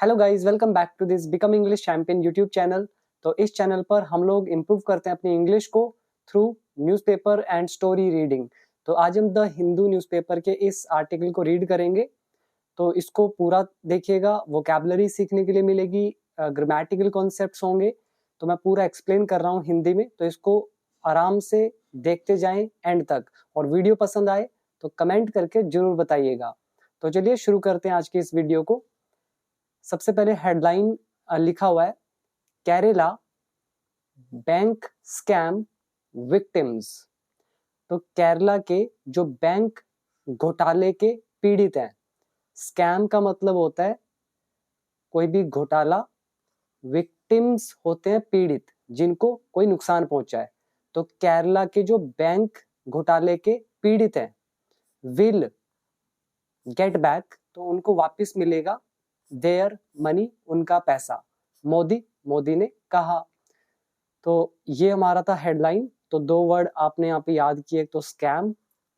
Hello guys, welcome back to this become English champion YouTube channel. तो इस channel पर हम लोग इम्प्रूव करते हैं अपनी इंग्लिश को through newspaper and story reading. तो आज हम द हिंदू न्यूज़पेपर के इस आर्टिकल को रीड करेंगे। तो इसको पूरा देखिएगा, वोकैबुलरी सीखने के लिए मिलेगी, ग्रामेटिकल कॉन्सेप्ट्स होंगे। तो मैं पूरा एक्सप्लेन कर रहा हूँ हिंदी में, तो इसको आराम से देखते जाएं एंड तक। और वीडियो पसंद आए तो कमेंट करके जरूर बताइएगा। तो चलिए शुरू करते हैं आज की इस वीडियो को। सबसे पहले हेडलाइन लिखा हुआ है, केरला बैंक स्कैम विक्टिम्स। तो केरला के जो बैंक घोटाले के पीड़ित हैं, स्कैम का मतलब होता है कोई भी घोटाला, विक्टिम्स होते हैं पीड़ित, जिनको कोई नुकसान पहुंचा है। तो केरला के जो बैंक घोटाले के पीड़ित हैं, विल गेट बैक, तो उनको वापस मिलेगा देयर मनी, उनका पैसा, मोदी ने कहा। तो ये हमारा था हेडलाइन। तो दो वर्ड आपने यहाँ पे याद किए, एक तो स्कैम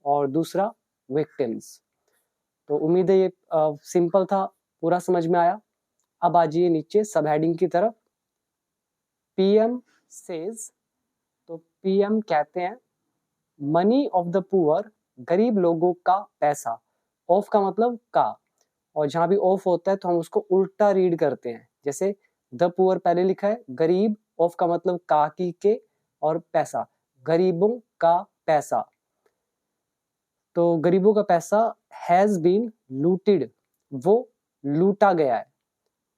और दूसरा विक्टिम्स। तो उम्मीद है ये सिंपल था, पूरा समझ में आया। अब आ जाइए नीचे सब हेडिंग की तरफ। पीएम सेज, तो पीएम कहते हैं मनी ऑफ द पुअर, गरीब लोगों का पैसा। ऑफ का मतलब का, और जहां भी ऑफ होता है तो हम उसको उल्टा रीड करते हैं। जैसे द पुअर पहले लिखा है, गरीब, ऑफ का मतलब का की के, और पैसा, गरीबों का पैसा। तो गरीबों का पैसा हैज बीन लूटेड, वो लूटा गया है।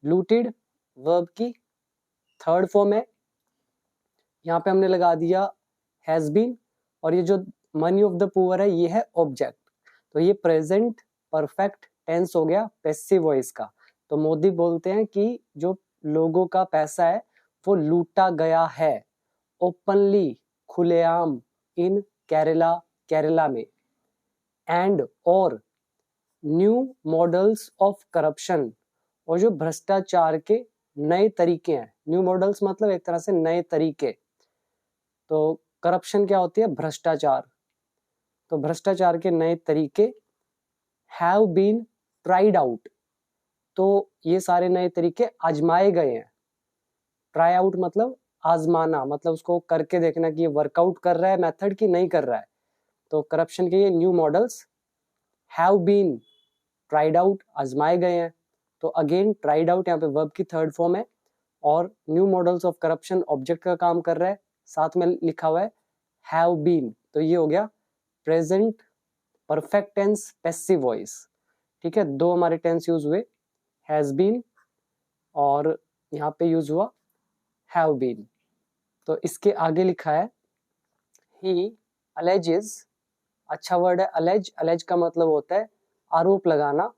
लूटेड वर्ब की थर्ड फॉर्म है, यहाँ पे हमने लगा दिया हैज बीन, और ये जो मनी ऑफ द पुअर है ये है ऑब्जेक्ट। तो ये प्रेजेंट परफेक्ट टेंस हो गया पैसिव वॉइस का। तो मोदी बोलते हैं कि जो लोगों का पैसा है वो लूटा गया है, ओपनली, खुलेआम, इन केरला में। एंड और न्यू मॉडल्स ऑफ करप्शन, और जो भ्रष्टाचार के नए तरीके हैं। न्यू मॉडल्स मतलब एक तरह से नए तरीके। तो करप्शन क्या होती है? भ्रष्टाचार। तो भ्रष्टाचार के नए तरीके हैव बीन ट्राइड आउट, तो ये सारे नए तरीके आजमाए गए हैं। ट्राई आउट मतलब आजमाना, मतलब उसको करके देखना कि ये वर्कआउट कर रहा है मेथड की नहीं कर रहा है। तो करप्शन के ये new models have been tried out, आजमाए गए हैं। तो अगेन ट्राइड आउट यहाँ पे वर्ब की थर्ड फॉर्म है, और new models of corruption object का काम कर रहा है, साथ में लिखा हुआ है हैव बीन। तो ये हो गया present perfect tense passive voice. ठीक है, दो हमारे टेंस यूज हुए, हैज बीन और यहाँ पे यूज हुआ हैव बीन। तो इसके आगे लिखा है ही अलेजेस। अच्छा वर्ड है अलेज। अलेज का मतलब होता है आरोप लगाना।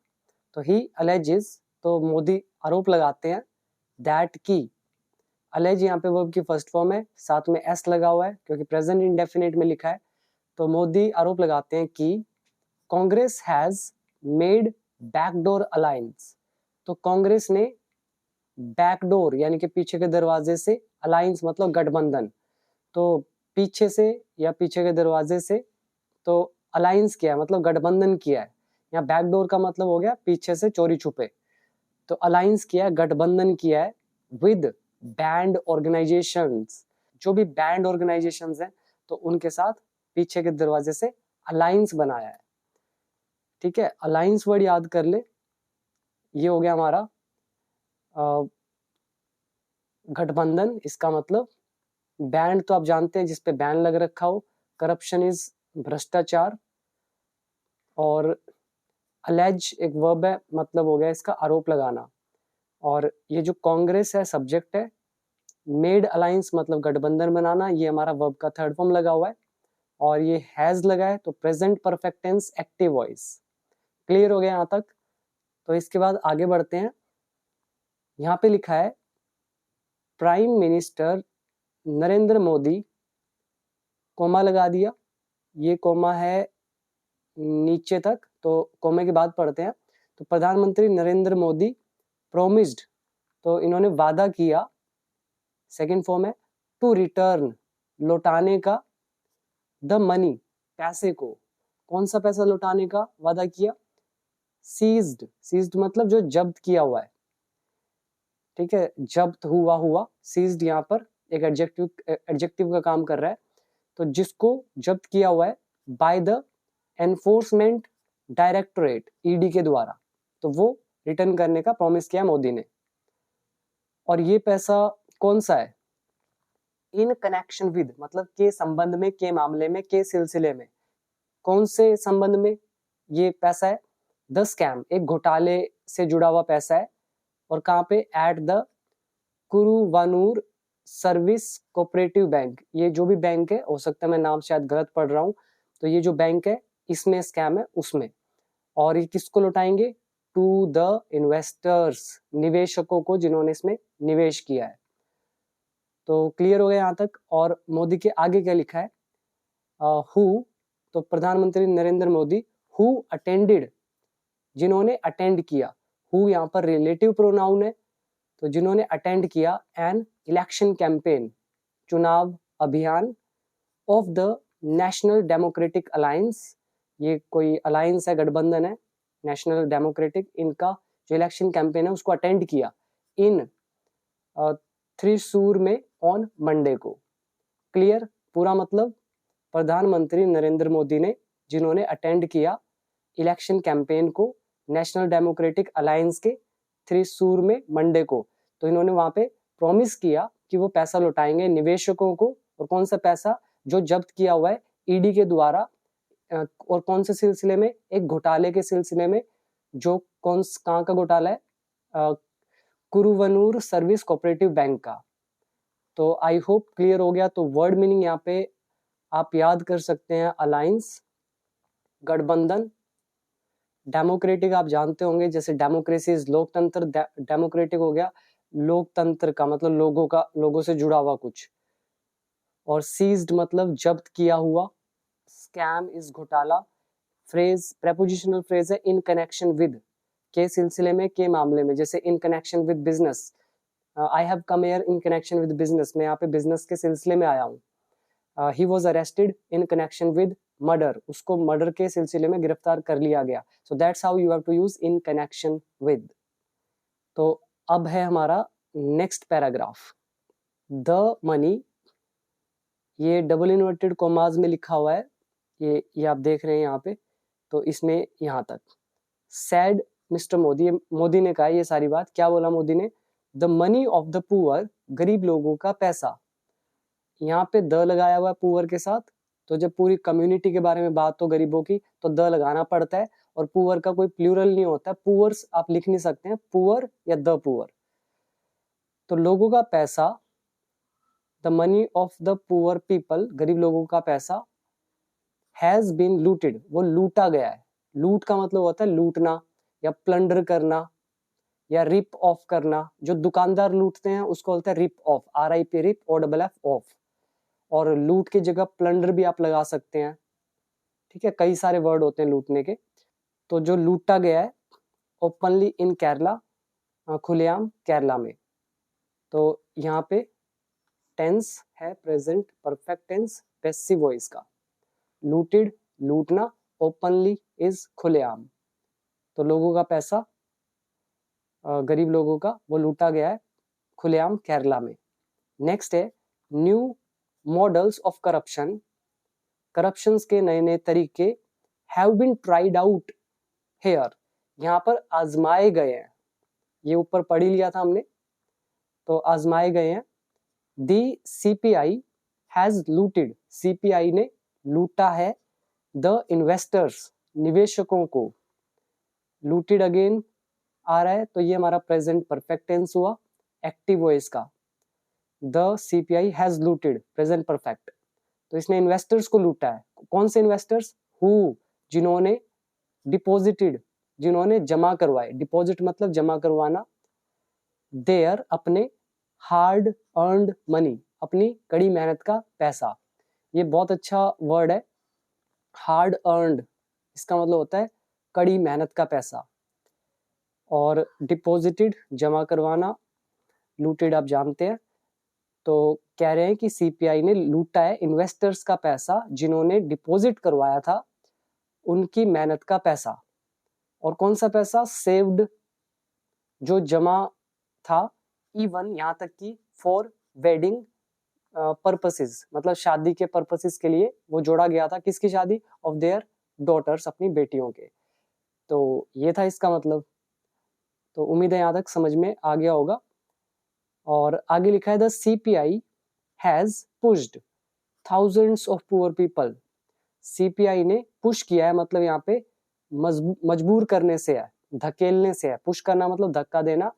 तो ही अलेजेस, तो मोदी आरोप लगाते हैं, दैट की, अलेज यहाँ पे वर्ब की फर्स्ट फॉर्म है, साथ में एस लगा हुआ है क्योंकि प्रेजेंट इंडेफिनिट में लिखा है। तो मोदी आरोप लगाते हैं कि Congress has made backdoor alliance. तो कांग्रेस ने बैकडोर यानी कि पीछे के दरवाजे से, अलायंस मतलब गठबंधन, तो पीछे से या पीछे के दरवाजे से, तो अलायंस किया है मतलब गठबंधन किया है। यहाँ बैकडोर का मतलब हो गया पीछे से चोरी छुपे। तो अलायंस किया है, गठबंधन किया है विद बैंड ऑर्गेनाइजेशंस, जो भी बैंड ऑर्गेनाइजेशंस हैं तो उनके साथ पीछे के दरवाजे से अलायंस बनाया है। ठीक है, अलायंस वर्ड याद कर ले, ये हो गया हमारा गठबंधन। इसका मतलब बैंड तो आप जानते हैं जिसपे बैन लग रखा हो, करप्शन इज भ्रष्टाचार, और अलेज एक वर्ब है, मतलब हो गया इसका आरोप लगाना। और ये जो कांग्रेस है सब्जेक्ट है, मेड अलायंस मतलब गठबंधन बनाना, ये हमारा वर्ब का थर्ड फॉर्म लगा हुआ है, और ये हैज लगा है तो present perfect tense active voice. Clear हो गया यहाँ तक? तो इसके बाद आगे बढ़ते हैं। यहाँ पे लिखा है prime minister Narendra Modi, comma लगा दिया, ये कोमा है नीचे तक, तो कोमे के बाद पढ़ते हैं। तो प्रधानमंत्री नरेंद्र मोदी प्रोमिस्ड, तो इन्होंने वादा किया, सेकंड फॉर्म है टू रिटर्न, लौटाने का, द मनी, पैसे को। कौन सा पैसा लौटाने का वादा किया? सीज्ड, सीज्ड मतलब जो जब्त किया हुआ है। ठीक है, जब्त हुआ, सीज्ड यहाँ पर एक एडजेक्टिव का काम कर रहा है। तो जिसको जब्त किया हुआ है by the enforcement directorate, ED के द्वारा, तो वो रिटर्न करने का प्रॉमिस किया मोदी ने। और ये पैसा कौन सा है? इन कनेक्शन विद, मतलब के संबंध में, के मामले में, के सिलसिले में। कौन से संबंध में ये पैसा है? द स्कैम, एक घोटाले से जुड़ा हुआ पैसा है। और कहाँ पे? At the Karuvannur service cooperative bank, ये जो भी बैंक है, हो सकता है मैं नाम शायद गलत पढ़ रहा हूँ, तो ये जो बैंक है इसमें स्कैम है उसमें। और ये किसको लौटाएंगे? टू द इन्वेस्टर्स, निवेशकों को जिन्होंने इसमें निवेश किया है। तो क्लियर हो गया यहाँ तक। और मोदी के आगे क्या लिखा है? हु, तो प्रधानमंत्री नरेंद्र मोदी, हु अटेंडेड, जिन्होंने अटेंड किया। हु यहाँ पर रिलेटिव प्रोनाउन है, तो जिन्होंने अटेंड किया एन इलेक्शन कैंपेन, चुनाव अभियान, of the national democratic alliance, ये कोई अलायंस है, गठबंधन है, नेशनल डेमोक्रेटिक, इनका जो इलेक्शन कैंपेन है उसको अटेंड किया इन थ्रिसूर में ऑन मंडे को। क्लियर? पूरा मतलब प्रधानमंत्री नरेंद्र मोदी ने, जिन्होंने अटेंड किया इलेक्शन कैंपेन को नेशनल डेमोक्रेटिक अलायंस के थ्रिसूर में मंडे को, तो इन्होंने वहां पे प्रॉमिस किया कि वो पैसा लौटाएंगे निवेशकों को। और कौन सा पैसा? जो जब्त किया हुआ है ईडी के द्वारा। और कौन से सिलसिले में? एक घोटाले के सिलसिले में। जो कहाँ का घोटाला है? कुरुवनूर सर्विस कोऑपरेटिव बैंक का। तो आई होप क्लियर हो गया। तो वर्ड मीनिंग यहाँ पे आप याद कर सकते हैं, अलायंस, गठबंधन, डेमोक्रेटिक आप जानते होंगे, जैसे डेमोक्रेसी इज लोकतंत्र, डेमोक्रेटिक हो गया लोकतंत्र का मतलब लोगों से जुड़ा हुआ कुछ। और सीज्ड मतलब जब्त किया हुआ, स्कैम इज घोटाला, फ्रेज प्रेपोजिशनल फ्रेज है इन कनेक्शन विद, के सिलसिले में, के मामले में, जैसे in connection with business, I have come here in connection with business, मैं यहाँ पे बिजनेस के सिलसिले में आया हूँ। He was arrested in connection with murder, उसको मर्डर के सिलसिले में गिरफ्तार कर लिया गया। So that's how you have to use in connection with. तो अब है हमारा नेक्स्ट पैराग्राफ, द मनी, ये डबल इन्वर्टेड कॉमाज में लिखा हुआ है, ये आप देख रहे हैं यहाँ पे। तो इसमें यहाँ तक सैड मिस्टर मोदी, मोदी ने कहा ये सारी बात। क्या बोला मोदी ने? The money of the poor, गरीब लोगों का पैसा। यहाँ पे द लगाया हुआ है पुअर के साथ, तो जब पूरी कम्युनिटी के बारे में बात हो गरीबों की तो द लगाना पड़ता है। और पुअर का कोई प्लूरल नहीं होता, पुअर्स आप लिख नहीं सकते हैं, पुअर या द पुअर। तो लोगों का पैसा, the money of the poor people, गरीब लोगों का पैसा, हैज बीन लूटेड, वो लूटा गया है। लूट का मतलब होता है लूटना या प्लंडर करना या रिप ऑफ करना। जो दुकानदार लूटते हैं उसको बोलते हैं rip off, RIP, rip, OFF, off. और लूट की जगह प्लंडर भी आप लगा सकते हैं, ठीक है, कई सारे वर्ड होते हैं लूटने के। तो जो लूटा गया है ओपनली इन केरला, खुलेआम केरला में। तो यहाँ पे टेंस है present perfect tense passive voice का, लूटेड लूटना, ओपनली इज खुलेआम। तो लोगों का पैसा, गरीब लोगों का, वो लूटा गया है खुलेआम केरला में। नेक्स्ट है new models of corruption, corruptions के नए नए तरीके have been tried out here, यहाँ पर आजमाए गए हैं। ये ऊपर पढ़ ही लिया था हमने, तो आजमाए गए हैं। दी CPI हैज लूटेड, CPI ने लूटा है द इन्वेस्टर्स, निवेशकों को। लूटेड अगेन आ रहा है, तो ये हमारा प्रेजेंट परफेक्ट टेंस हुआ एक्टिव वॉइस का। The CPI has looted, present perfect. तो इसने इन्वेस्टर्स को लूटा है। कौन से इन्वेस्टर्स? हु, जिन्होंने, डिपॉजिटेड, जिन्होंने जमा करवाए, डिपॉजिट मतलब जमा करवाना, देयर, अपने, हार्ड अर्नड मनी, अपनी कड़ी मेहनत का पैसा। ये बहुत अच्छा वर्ड है, हार्ड अर्नड, इसका मतलब होता है कड़ी मेहनत का पैसा। और डिपॉजिटेड जमा करवाना, लूटेड आप जानते हैं। तो कह रहे हैं कि CPI ने लूटा है इन्वेस्टर्स का पैसा, जिन्होंने डिपॉजिट करवाया था उनकी मेहनत का पैसा। और कौन सा पैसा? सेव्ड, जो जमा था, इवन यहाँ तक कि फॉर वेडिंग पर्पसेस, मतलब शादी के पर्पसेस के लिए वो जोड़ा गया था। किसकी शादी? ऑफ देयर डॉटर्स, अपनी बेटियों के। तो ये था इसका मतलब। तो उम्मीद है यहाँ तक समझ में आ गया होगा। और आगे लिखा है the CPI has pushed thousands of poor people. CPI ने पुश किया है, मतलब यहाँ पे मजबूर करने से है, धकेलने से है। पुश करना मतलब धक्का देना,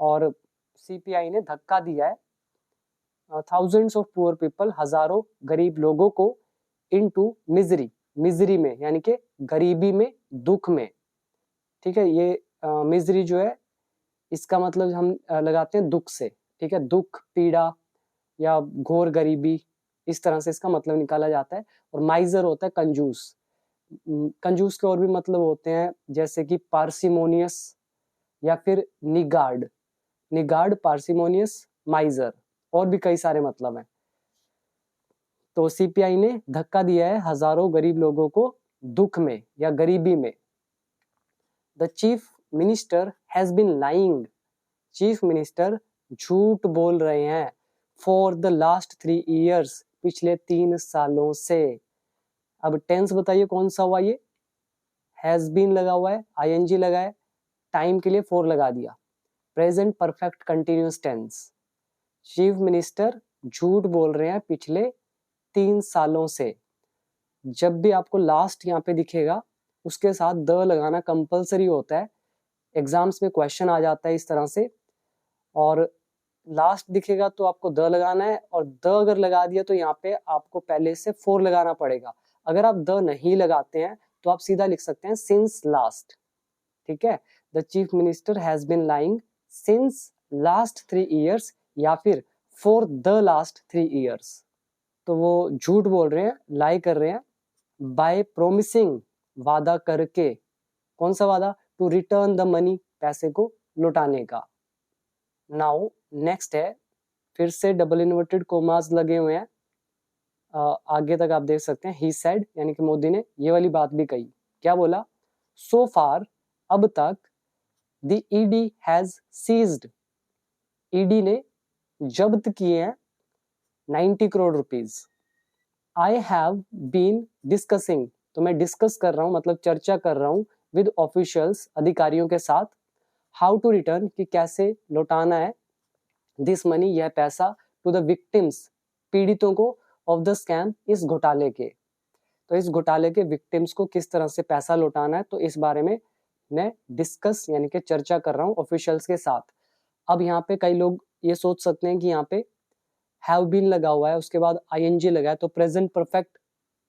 और सीपीआई ने धक्का दिया है थाउजेंड्स ऑफ पुअर पीपल, हजारों गरीब लोगों को, इनटू मिजरी, मिजरी में यानी कि गरीबी में, दुख में। ठीक है, ये मिजरी जो है इसका मतलब हम लगाते हैं दुख से। ठीक है, दुख, पीड़ा या घोर गरीबी, इस तरह से इसका मतलब निकाला जाता है। और माइजर होता है कंजूस। कंजूस के और भी मतलब होते हैं, जैसे कि पार्सिमोनियस या फिर निगार्ड। निगार्ड, पार्सिमोनियस, माइजर, और भी कई सारे मतलब हैं। तो सीपीआई ने धक्का दिया है हजारों गरीब लोगों को दुख में या गरीबी में। The chief minister has been lying. Chief minister झूठ बोल रहे हैं फॉर द लास्ट 3 years, पिछले 3 सालों से। अब टेंस बताइए कौन सा हुआ ये? हैज बीन लगा हुआ है, आईएनजी लगा है, टाइम के लिए फॉर लगा दिया, present perfect continuous tense. Chief minister झूठ बोल रहे हैं पिछले 3 सालों से। जब भी आपको लास्ट यहाँ पे दिखेगा उसके साथ द लगाना कंपलसरी होता है। एग्जाम्स में क्वेश्चन आ जाता है इस तरह से, और लास्ट दिखेगा तो आपको द लगाना है, और द अगर लगा दिया तो यहाँ पे आपको पहले से फोर लगाना पड़ेगा। अगर आप द नहीं लगाते हैं तो आप सीधा लिख सकते हैं सिंस लास्ट। ठीक है, the chief minister has been lying since last 3 years, या फिर फॉर द लास्ट 3 years। तो वो झूठ बोल रहे हैं, लाई कर रहे हैं, बाय प्रोमिसिंग, वादा करके। कौन सा वादा? टू रिटर्न द मनी, पैसे को लौटाने का। नाउ नेक्स्ट है, फिर से डबल इन्वर्टेड कोमास लगे हुए हैं। आगे तक आप देख सकते हैं, ही सेड, यानी कि मोदी ने ये वाली बात भी कही। क्या बोला? सो फार, अब तक, the ED has seized, ED ने जब्त किए हैं 90 crore rupees. I have been discussing, तो मैं डिस्कस कर रहा हूं, मतलब चर्चा कर रहा हूं, विद ऑफिशियल्स, अधिकारियों के साथ, हाउ टू रिटर्न, कि कैसे लौटाना है, दिस मनी, यह पैसा, टू द विक्टिम्स, पीड़ितों को, ऑफ द स्कैम, इस घोटाले के। तो इस घोटाले के विक्टिम्स को किस तरह से पैसा लौटाना है, तो इस बारे में मैं डिस्कस यानी कि चर्चा कर रहा हूँ ऑफिशियल्स के साथ। अब यहाँ पे कई लोग ये सोच सकते हैं कि यहाँ पे हैव बीन लगा हुआ है, उसके बाद आईएनजी लगा है, तो प्रेजेंट परफेक्ट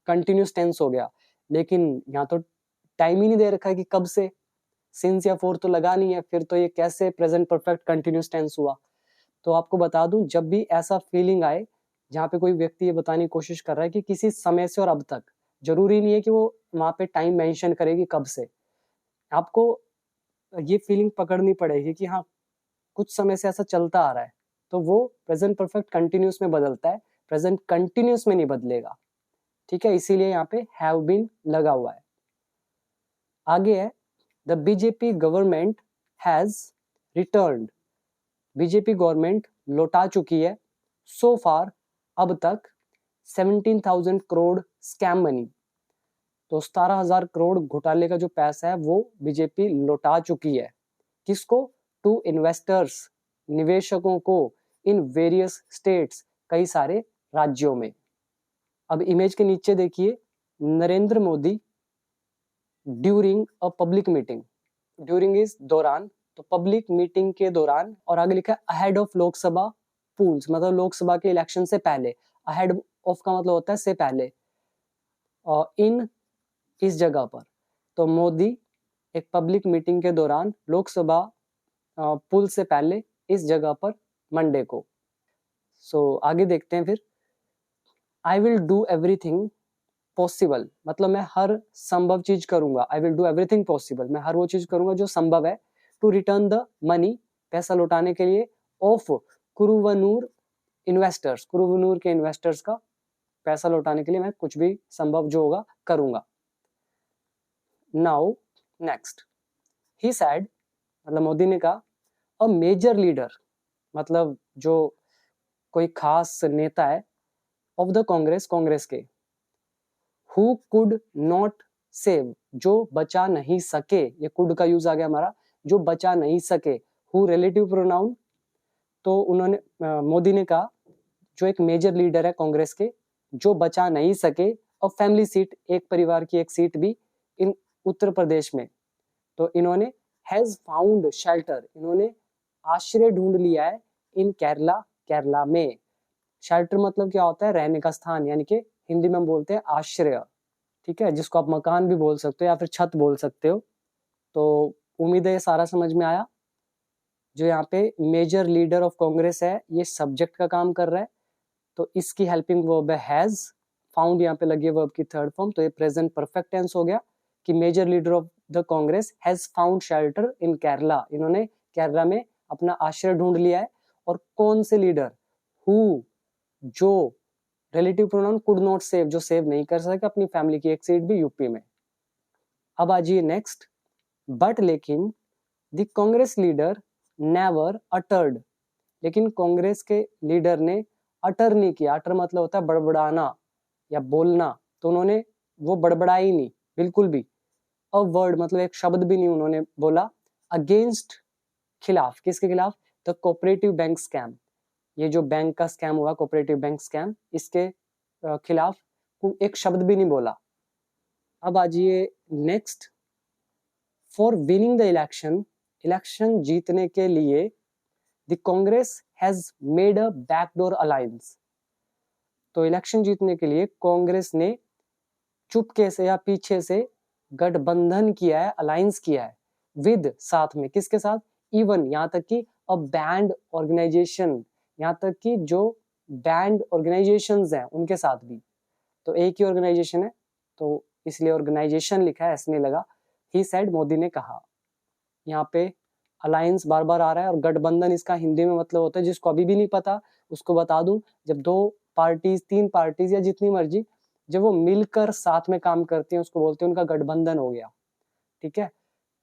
कंटिन्यूस टेंस हो गया। लेकिन यहाँ तो टाइम ही नहीं दे रखा है कि कब से, सिंस या फोर तो लगा नहीं है, फिर तो ये कैसे प्रेजेंट परफेक्ट कंटिन्यूस टेंस हुआ। तो आपको बता दूं, जब भी ऐसा फीलिंग आए जहाँ पे कोई व्यक्ति ये बताने की कोशिश कर रहा है कि किसी समय से और अब तक, जरूरी नहीं है कि वो वहां पे टाइम मेंशन करेगी कब से, आपको ये फीलिंग पकड़नी पड़ेगी कि हाँ कुछ समय से ऐसा चलता आ रहा है, तो वो प्रेजेंट परफेक्ट कंटिन्यूस में बदलता है, प्रेजेंट कंटिन्यूस में नहीं बदलेगा। ठीक है, इसीलिए यहाँ पे हैव बीन लगा हुआ है। आगे है, the BJP government has returned, BJP government लौटा चुकी है, सो फार, अब तक, 17,000 करोड़ स्कैम मनी, तो 17,000 करोड़ घोटाले का जो पैसा है वो बीजेपी लौटा चुकी है। किसको? टू इन्वेस्टर्स, निवेशकों को, इन वेरियस स्टेट्स, कई सारे राज्यों में। अब इमेज के नीचे देखिए, Narendra Modi during a public meeting, during is दौरान, तो पब्लिक मीटिंग के दौरान, और आगे लिखा है अहेड ऑफ लोकसभा पूल्स, मतलब लोकसभा के इलेक्शन से पहले। अहेड ऑफ का मतलब होता है से पहले, और इन, इस जगह पर। तो मोदी एक पब्लिक मीटिंग के दौरान लोकसभा पुल से पहले इस जगह पर मंडे को। सो आगे देखते हैं फिर, I will do everything possible, मतलब मैं हर संभव चीज करूंगा। I will do everything possible, मैं हर वो चीज करूंगा जो संभव है, टू रिटर्न द मनी, पैसा लौटाने के लिए, ऑफ कुरुवनूर इन्वेस्टर्स, कुरुवनूर के इन्वेस्टर्स का पैसा लौटाने के लिए मैं कुछ भी संभव जो होगा करूंगा। नाउ नेक्स्ट, ही सैड, मतलब मोदी ने कहा, अ मेजर लीडर, मतलब जो कोई खास नेता है ऑफ द कांग्रेस, कांग्रेस के, हु कुड नॉट सेव, जो बचा नहीं सके, ये कुड का यूज आ गया हमारा, जो बचा नहीं सके, हु रिलेटिव प्रोनाउन, तो उन्होंने मोदी ने कहा जो एक मेजर लीडर है कांग्रेस के, जो बचा नहीं सके, और फैमिली सीट, एक परिवार की एक सीट भी इन उत्तर प्रदेश में, तो इन्होंने हैज फाउंड शेल्टर, इन्होंने आश्रय ढूंढ लिया है इन केरला, केरला में। शेल्टर मतलब क्या होता है, रहने का स्थान, यानी कि हिंदी में हम बोलते हैं आश्रय, ठीक है, जिसको आप मकान भी बोल सकते हो या फिर छत बोल सकते हो। तो उम्मीद है ये सारा समझ में आया। जो यहाँ पे मेजर लीडर ऑफ कांग्रेस है, ये सब्जेक्ट का काम कर रहा है, तो इसकी हेल्पिंग वर्ब है हैज, फाउंड यहाँ पे लगी है वर्ब की थर्ड फॉर्म, तो ये प्रेजेंट परफेक्ट टेंस हो गया कि major leader of the Congress has found shelter in Kerala, इन्होंने केरला में अपना आश्रय ढूंढ लिया है। और कौन से लीडर, हु, जो, relative pronoun could not save, जो सेव नहीं कर सके अपनी फैमिली की एक सीट भी यूपी में। अब आ जाइए नेक्स्ट, बट लेकिन the Congress leader never uttered, लेकिन कांग्रेस के लीडर ने अटर नहीं किया, अटर मतलब होता है बड़बड़ाना या बोलना, तो उन्होंने वो बड़बड़ाई नहीं बिल्कुल भी, अ वर्ड मतलब एक शब्द भी नहीं उन्होंने बोला, अगेंस्ट, खिलाफ, किसके खिलाफ, द कोऑपरेटिव बैंक स्कैम, ये जो बैंक का स्कैम हुआ कोऑपरेटिव बैंक स्कैम, इसके खिलाफ एक शब्द भी नहीं बोला। अब आ जाइए next, for winning the election, election जीतने के लिए the Congress has made a backdoor alliance, तो इलेक्शन जीतने के लिए कांग्रेस ने चुपके से या पीछे से गठबंधन किया है, अलायंस किया है, विद, साथ में, किसके साथ, इवन, यहाँ तक कि अ बैंड ऑर्गेनाइजेशन, यहाँ तक कि जो बैंड ऑर्गेनाइजेशंस हैं उनके साथ भी, तो एक ही ऑर्गेनाइजेशन है तो इसलिए ऑर्गेनाइजेशन लिखा है, ऐसे नहीं लगा, ही सेड, मोदी ने कहा। यहाँ पे अलायंस बार बार आ रहा है, और गठबंधन इसका हिंदी में मतलब होता है, जिसको अभी भी नहीं पता उसको बता दूं, जब दो पार्टीज, तीन पार्टीज या जितनी मर्जी, जब वो मिलकर साथ में काम करती हैं उसको बोलते हैं उनका गठबंधन हो गया, ठीक है।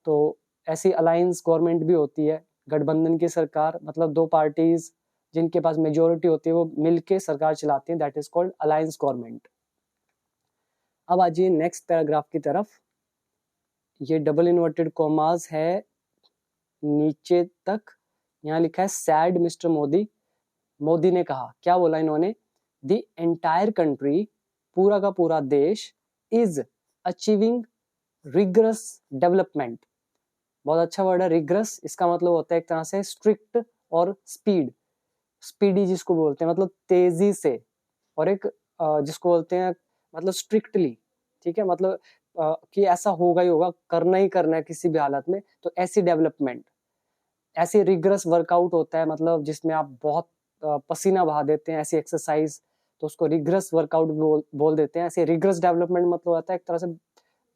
तो ऐसी अलायंस गवर्नमेंट भी होती है, गठबंधन की सरकार, मतलब दो पार्टीज जिनके पास मेजोरिटी होती है वो मिलके सरकार चलाती हैं, that is called alliance government. अब आ जाइए नेक्स्ट पैराग्राफ की तरफ, ये डबल इन्वर्टेड कॉमास है नीचे तक, यहाँ लिखा है सैड मिस्टर मोदी, मोदी ने कहा, क्या बोला इन्होंने, द एंटायर कंट्री, पूरा का पूरा देश, इज अचीविंग रिग्रस डेवलपमेंट, बहुत अच्छा वर्ड है रिग्रस, इसका मतलब होता है एक तरह से स्ट्रिक्ट और स्पीड, स्पीडी जिसको बोलते हैं मतलब तेजी से, और एक जिसको बोलते हैं मतलब स्ट्रिक्टली, ठीक है, मतलब कि ऐसा होगा ही होगा, करना ही करना है किसी भी हालत में, तो ऐसी डेवलपमेंट, ऐसे रिग्रस वर्कआउट होता है मतलब जिसमें आप बहुत पसीना बहा देते हैं, ऐसी एक्सरसाइज, तो उसको रिग्रस वर्कआउट बोल देते हैं। ऐसे रिग्रस डेवलपमेंट मतलब होता है एक तरह से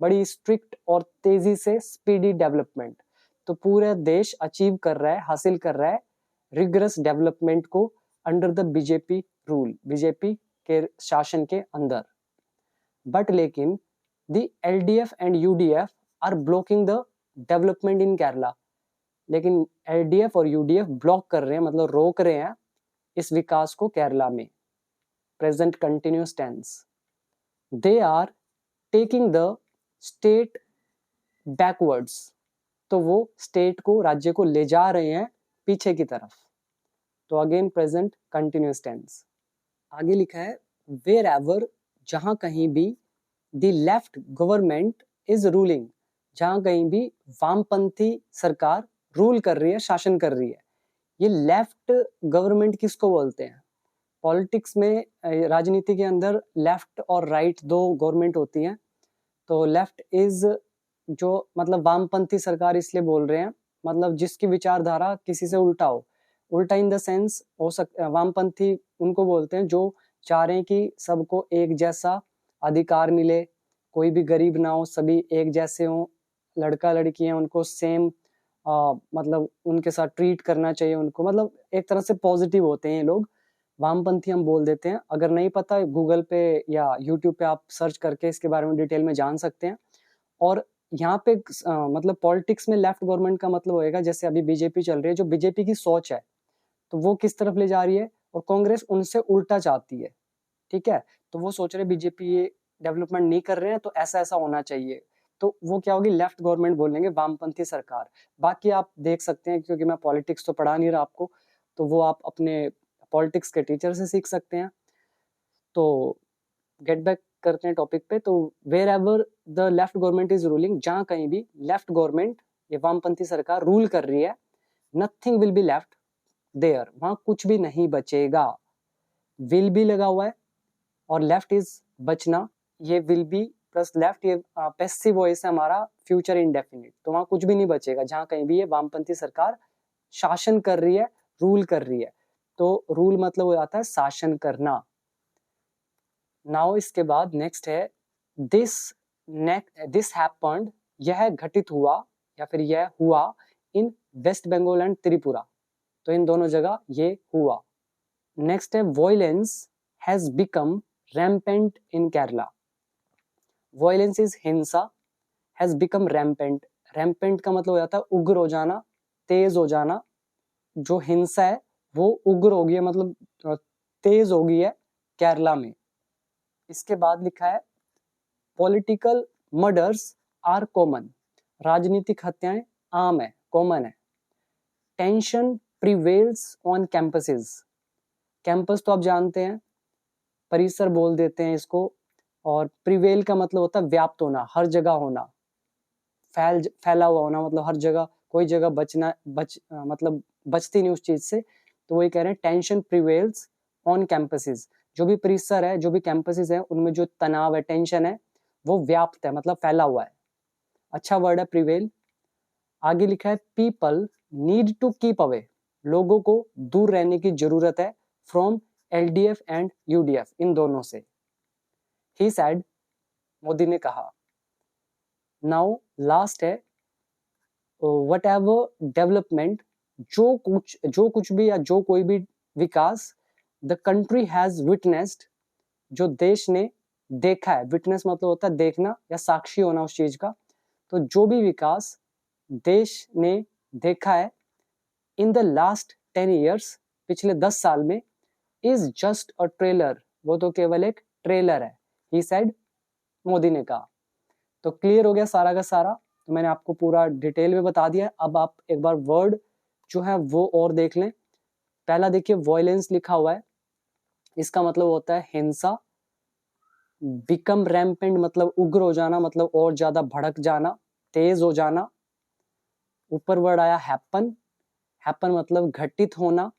बड़ी स्ट्रिक्ट और तेजी से स्पीडी डेवलपमेंट, तो पूरा देश अचीव कर रहा है, हासिल कर रहा है रिग्रस डेवलपमेंट को under the BJP rule, BJP के शासन के अंदर। बट लेकिन the LDF and UDF are blocking the development in Kerala, लेकिन एलडीएफ और यूडीएफ ब्लॉक कर रहे हैं, मतलब रोक रहे हैं इस विकास को केरला में। Present continuous tense, they are taking the state backwards, तो वो स्टेट को, राज्य को ले जा रहे हैं पीछे की तरफ, तो अगेन प्रेजेंट कंटिन्यूस टेंस। आगे लिखा है वेयर एवर, जहां कहीं भी, the left government is ruling, जहां कहीं भी वामपंथी सरकार रूल कर रही है, शासन कर रही है। ये लेफ्ट गवर्नमेंट किसको बोलते हैं, पॉलिटिक्स में, राजनीति के अंदर लेफ्ट और राइट दो गवर्नमेंट होती हैं, तो लेफ्ट इज जो मतलब वामपंथी सरकार इसलिए बोल रहे हैं, मतलब जिसकी विचारधारा किसी से उल्टा हो, उल्टा इन द सेंस हो सकता, वामपंथी उनको बोलते हैं जो चाह रहे हैं कि सबको एक जैसा अधिकार मिले, कोई भी गरीब ना हो, सभी एक जैसे हों, लड़का लड़की हैं उनको सेम मतलब उनके साथ ट्रीट करना चाहिए उनको, मतलब एक तरह से पॉजिटिव होते हैं ये लोग, वामपंथी हम बोल देते हैं। अगर नहीं पता गूगल पे या यूट्यूब पे आप सर्च करके इसके बारे में डिटेल में जान सकते हैं। और यहाँ पे मतलब पॉलिटिक्स में लेफ्ट गवर्नमेंट का मतलब होएगा, जैसे अभी बीजेपी चल रही है, जो बीजेपी की सोच है, तो वो किस तरफ ले जा रही है, और कांग्रेस उनसे उल्टा चाहती है, ठीक है। तो वो सोच रहे बीजेपी ये डेवलपमेंट नहीं कर रहे हैं तो ऐसा ऐसा होना चाहिए, तो वो क्या होगी, लेफ्ट गवर्नमेंट बोलेंगे, वामपंथी सरकार। बाकी आप देख सकते हैं, क्योंकि मैं पॉलिटिक्स तो पढ़ा नहीं रहा आपको, तो वो आप अपने पॉलिटिक्स के टीचर से सीख सकते हैं। तो गेट बैक करते हैं टॉपिक पे। तो wherever the left government is ruling, जहां कहीं भी लेफ्ट गवर्नमेंट, ये वामपंथी सरकार रूल कर रही है, nothing will be left there, वहां कुछ भी नहीं बचेगा। विल भी लगा हुआ है और लेफ्ट इज बचना, ये विल बी प्लस लेफ्ट, ये पैसिव वॉइस है हमारा, फ्यूचर इंडेफिनिट, तो वहां कुछ भी नहीं बचेगा जहां कहीं भी ये वामपंथी सरकार शासन कर रही है, रूल कर रही है। तो रूल मतलब हो जाता है शासन करना। नाउ इसके बाद नेक्स्ट है दिस हैपेंड, यह घटित हुआ या फिर यह हुआ इन वेस्ट बंगाल एंड त्रिपुरा, तो इन दोनों जगह ये हुआ। नेक्स्ट है violence has become rampant in Kerala. Violence is हिंसा, हैज बिकम रैम्पेंट, रैम्पेंट का मतलब हो जाता है उग्र हो जाना, तेज हो जाना। जो हिंसा है वो उग्र हो गई है, मतलब तेज हो गई है केरला में। इसके बाद लिखा है पॉलिटिकल मर्डर्स आर कॉमन, राजनीतिक हत्याएं आम है, कॉमन है। Tension prevails on campuses, campus तो आप जानते हैं, परिसर बोल देते हैं इसको, और प्रिवेल का मतलब होता है व्याप्त होना, हर जगह होना, फैला हुआ होना, मतलब हर जगह, कोई जगह मतलब बचती नहीं उस चीज से। तो वही कह रहे हैं टेंशन प्रिवेल्स ऑन कैंपसेस, जो भी परिसर है, जो भी कैंपसेस है, उनमें जो तनाव है, टेंशन है, वो व्याप्त है, मतलब फैला हुआ है। अच्छा वर्ड है प्रिवेल। आगे लिखा है people need to keep away, लोगों को दूर रहने की जरूरत है, फ्रॉम एलडीएफ एंड यूडीएफ, इन दोनों से। ही सेड, मोदी ने कहा। नाउ लास्ट है वट एवर डेवलपमेंट, जो कुछ भी या जो कोई भी विकास, द कंट्री हैज विटनेस्ड, जो देश ने देखा है, विटनेस मतलब होता है देखना या साक्षी होना उस चीज का, तो जो भी विकास देश ने देखा है इन द लास्ट 10 years, पिछले 10 साल में, इज जस्ट अ ट्रेलर, वो तो केवल एक ट्रेलर है। ही सेड, मोदी ने कहा। तो क्लियर हो गया सारा का सारा, तो मैंने आपको पूरा डिटेल में बता दिया। अब आप एक बार वर्ड जो है वो और देख लें। पहला देखिए वॉयलेंस लिखा हुआ है, इसका मतलब होता है हिंसा। बिकम रैम्पेंट मतलब उग्र हो जाना, मतलब और ज्यादा भड़क जाना, तेज हो जाना। ऊपर वर्ड आया हैपन, हैपन मतलब घटित होना।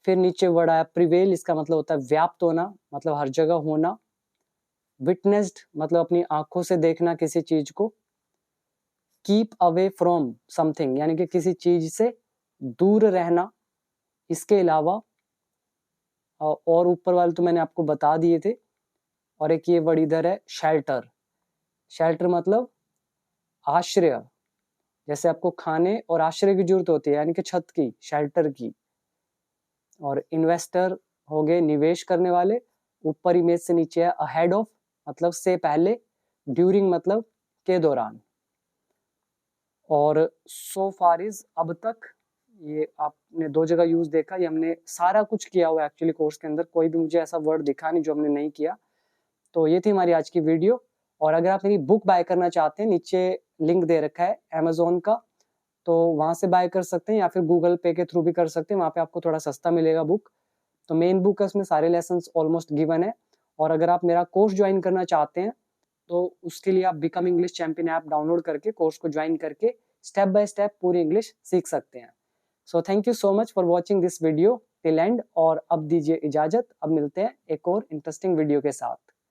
फिर नीचे वर्ड आया प्रिवेल, इसका मतलब होता है व्याप्त होना, मतलब हर जगह होना। विटनेस्ड मतलब अपनी आंखों से देखना किसी चीज को। कीप अवे फ्रॉम समथिंग यानी कि किसी चीज से दूर रहना। इसके अलावा और ऊपर वाले तो मैंने आपको बता दिए थे। और एक ये वर्ड इधर है शेल्टर, शेल्टर मतलब आश्रय, जैसे आपको खाने और आश्रय की जरूरत होती है, यानी कि छत की, शेल्टर की। और इन्वेस्टर हो गए निवेश करने वाले। ऊपर इमेज से नीचे है अहेड ऑफ मतलब से पहले, ड्यूरिंग मतलब के दौरान। और सो फार इज अब तक, ये आपने 2 जगह यूज देखा, ये हमने सारा कुछ किया हुआ एक्चुअली कोर्स के अंदर, कोई भी मुझे ऐसा वर्ड दिखा नहीं जो हमने नहीं किया। तो ये थी हमारी आज की वीडियो। और अगर आप मेरी बुक बाय करना चाहते हैं, नीचे लिंक दे रखा है अमेजोन का, तो वहां से बाय कर सकते हैं, या फिर गूगल पे के थ्रू भी कर सकते हैं, वहां पे आपको थोड़ा सस्ता मिलेगा बुक। तो मेन बुक है, उसमें सारे लेसन ऑलमोस्ट गिवन है। और अगर आप मेरा कोर्स ज्वाइन करना चाहते हैं, तो उसके लिए आप become English champion app download करके कोर्स को ज्वाइन करके स्टेप बाय स्टेप पूरी इंग्लिश सीख सकते हैं। So thank you so much for watching this video till and, और अब दीजिए इजाजत, अब मिलते हैं एक और इंटरेस्टिंग वीडियो के साथ।